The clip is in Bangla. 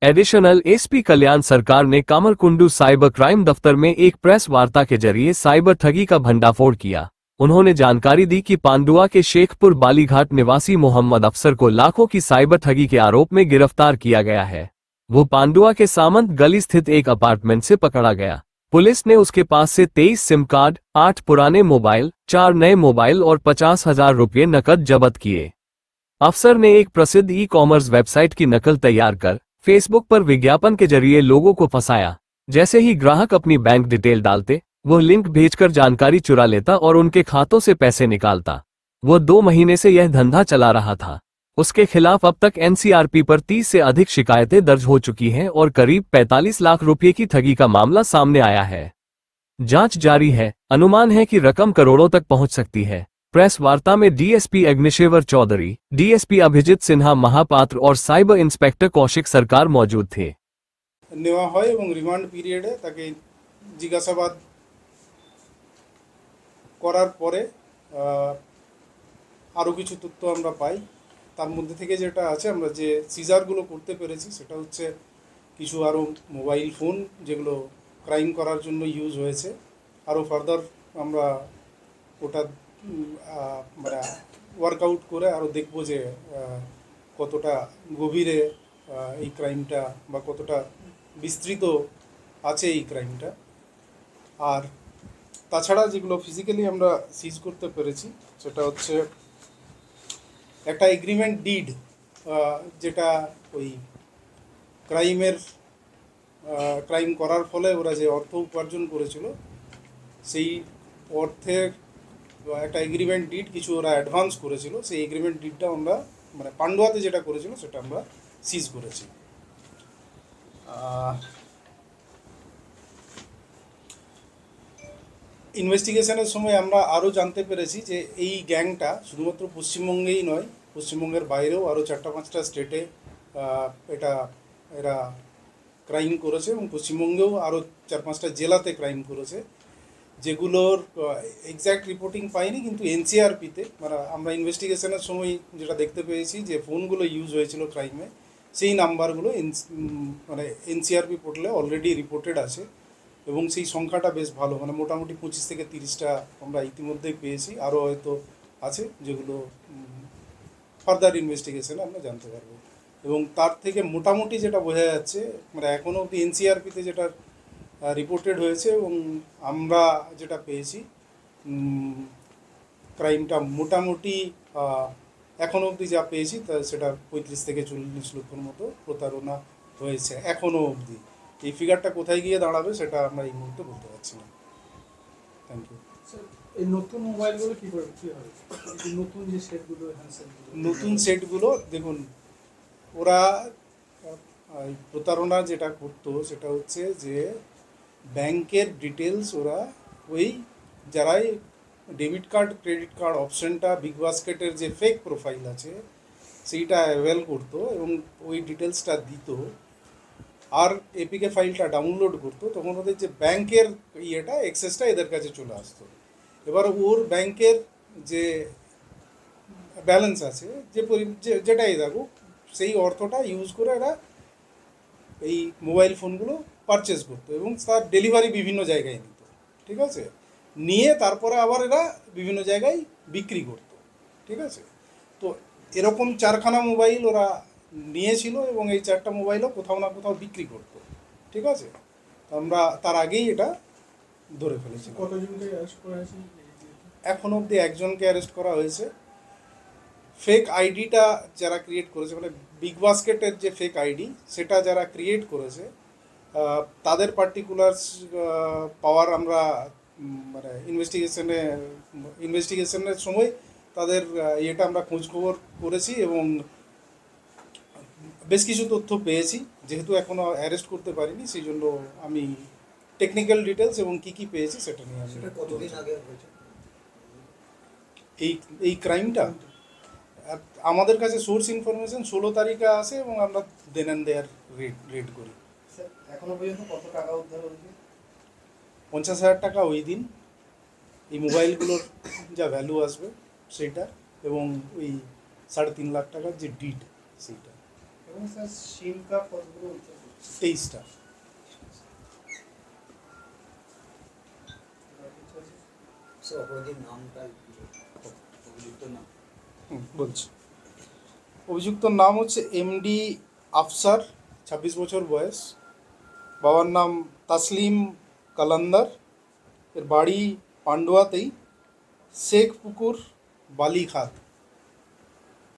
एडिशनल एसपी कल्याण सरकार ने कामरकुंडू साइबर क्राइम दफ्तर में एक प्रेस वार्ता के जरिए साइबर ठगी का भंडाफोड़ किया। उन्होंने जानकारी दी कि पांडुआ के शेखपुर बालीघाट निवासी मोहम्मद अफसर को लाखों की साइबर ठगी के आरोप में गिरफ्तार किया गया है। वो पांडुआ के सामंत गली स्थित एक अपार्टमेंट से पकड़ा गया। पुलिस ने उसके पास से 23 सिम कार्ड, 8 पुराने मोबाइल, 4 नए मोबाइल और 50,000 रुपये नकद जब्त किए। अफसर ने एक प्रसिद्ध ई कॉमर्स वेबसाइट की नकल तैयार कर फेसबुक पर विज्ञापन के जरिए लोगों को फंसाया। जैसे ही ग्राहक अपनी बैंक डिटेल डालते, वो लिंक भेजकर जानकारी चुरा लेता और उनके खातों से पैसे निकालता। वो 2 महीने से यह धंधा चला रहा था। उसके खिलाफ अब तक एनसीआरपी पर 30 से अधिक शिकायतें दर्ज हो चुकी हैं और करीब 45 लाख रुपए की ठगी का मामला सामने आया है। जांच जारी है। अनुमान है कि रकम करोड़ों तक पहुंच सकती है। प्रेस वार्ता में डीएसपी अग्निशेवर चौधरी, डीएसपी अभिजीत सिन्हा महापात्र और साइबर इंस्पेक्टर कौशिक सरकार मौजूद थे। नेওয়া হয় এবং রিমান্ড পিরিয়ডে তাকে জিজ্ঞাসাবাদ করার পরে আরও কিছু তথ্য আমরা পাই। তার মধ্যে থেকে যেটা আছে, আমরা যে সিজারগুলো করতে পেরেছি সেটা হচ্ছে কিছু আরও মোবাইল ফোন যেগুলো ক্রাইম করার জন্য ইউজ হয়েছে। আরও ফার্দার আমরা ওটা মানে ওয়ার্কআউট করে আরও দেখব যে কতটা গভীরে এই ক্রাইমটা বা কতটা বিস্তৃত আছে এই ক্রাইমটা। আর তাছাড়া যেগুলো ফিজিক্যালি আমরা সিজ করতে পেরেছি সেটা হচ্ছে একটা এগ্রিমেন্ট ডিড, যেটা ওই ক্রাইম করার ফলে ওরা যে অর্থ উপার্জন করেছিল সেই অর্থের একটা এগ্রিমেন্ট ডিড কিছু ওরা অ্যাডভান্স করেছিল, সেই এগ্রিমেন্ট ডিডটা আমরা মানে পান্ডুয়াতে যেটা করেছিল সেটা আমরা সিজ করেছি। ইনভেস্টিগেশনের সময় আমরা আরও জানতে পেরেছি যে এই গ্যাংটা শুধুমাত্র পশ্চিমবঙ্গেই নয়, পশ্চিমবঙ্গের বাইরেও আরও 4-5টা স্টেটে এরা ক্রাইম করেছে এবং পশ্চিমবঙ্গেও আরও 4-5টা জেলাতে ক্রাইম করেছে, যেগুলোর এক্স্যাক্ট রিপোর্টিং পাইনি। কিন্তু এনসিআরপিতে মানে আমরা ইনভেস্টিগেশনের সময় যেটা দেখতে পেয়েছি যে ফোনগুলো ইউজ হয়েছিল ক্রাইমে, সেই নাম্বারগুলো মানে এনসিআরপি পোর্টালে অলরেডি রিপোর্টেড আছে এবং সেই সংখ্যাটা বেশ ভালো, মানে মোটামুটি 25 থেকে 30টা আমরা ইতিমধ্যেই পেয়েছি। আরও হয়তো আছে যেগুলো ফার্দার ইনভেস্টিগেশনে আমরা জানতে পারবো। এবং তার থেকে মোটামুটি যেটা বোঝা যাচ্ছে, মানে এখনও অবধি এনসিআরপিতে যেটা রিপোর্টেড হয়েছে এবং আমরা যেটা পেয়েছি, ক্রাইমটা মোটামুটি এখনও অবধি যা পেয়েছি তা সেটা 35 থেকে 40 লক্ষর মতো প্রতারণা হয়েছে এখনও অবধি। এই ফিগারটা কোথায় গিয়ে দাঁড়াবে সেটা আমরা এই মুহূর্তে বলতে পারছি না। Thank you. এই নতুন মোবাইলগুলো কী করে কী হবে, নতুন যে সেটগুলো নতুন সেটগুলো দেখুন, ওরা প্রতারণা যেটা করতো সেটা হচ্ছে যে ব্যাংকের ডিটেলস ওরা ওই যারাই ডেবিট কার্ড ক্রেডিট কার্ড অপশানটা বিগ বাস্কেটের যে ফেক প্রোফাইল আছে সেইটা অ্যাভেল করতো এবং ওই ডিটেলসটা দিত আর এপিকে ফাইলটা ডাউনলোড করতো, তখন ওদের যে ব্যাংকের অ্যাক্সেসটা এদের কাছে চলে আসতো। এবার ওর ব্যাংকের যে ব্যালেন্স আছে যেটাই থাকুক, সেই অর্থটা ইউজ করে এরা এই মোবাইল ফোনগুলো পারচেস করতো এবং তার ডেলিভারি বিভিন্ন জায়গায় নিত, ঠিক আছে, নিয়ে তারপরে আবার এরা বিভিন্ন জায়গায় বিক্রি করতো, ঠিক আছে। তো এরকম 4খানা মোবাইল ওরা নিয়েছিল এবং এই 4টা মোবাইলও কোথাও না কোথাও বিক্রি করতো, ঠিক আছে। আমরা তার আগেই এটা ধরে ফেলেছি। কতজনকে অ্যারেস্ট করা হয়েছে? এখন অবধি একজনকে অ্যারেস্ট করা হয়েছে। ফেক আইডিটা যারা ক্রিয়েট করেছে, মানে বিগ বাস্কেটের যে ফেক আইডি সেটা যারা ক্রিয়েট করেছে তাদের পার্টিকুলার পাওয়ার আমরা মানে ইনভেস্টিগেশনের সময় তাদের আমরা খোঁজখবর করেছি এবং বেশ কিছু তথ্য পেয়েছি। যেহেতু এখনও অ্যারেস্ট করতে পারিনি, সেই জন্য আমি টেকনিক্যাল ডিটেলস এবং কী কী পেয়েছি সেটা নিয়ে আমি। কতদিন আগে হয়েছে এই ক্রাইমটা? আমাদের কাছে সোর্স ইনফরমেশন 16 তারিখে আসে এবং আমরা দেন অ্যান্ড দেয়ার রেড করি। এখনো পর্যন্ত কত টাকা উদ্ধার হয়েছে? 50,000 টাকা ওই দিন, এই মোবাইলগুলোর যা ভ্যালু আসবে সেইটা, এবং ওই 3.5 লাখ টাকার যে ডিড সেইটা। এবং স্যার সিম কার্ড কতগুলো উদ্ধার হয়েছে? 23টা। স্যার অপরাধীর নামটা অভিযুক্ত নাম? বলছি, অভিযুক্তর নাম হচ্ছে এমডি আফসার, 26 বছর বয়স। বাবার নাম তাসলিম কালান্দার। এর বাড়ি পান্ডুয়াতেই, শেখপুকুর বালিঘাট।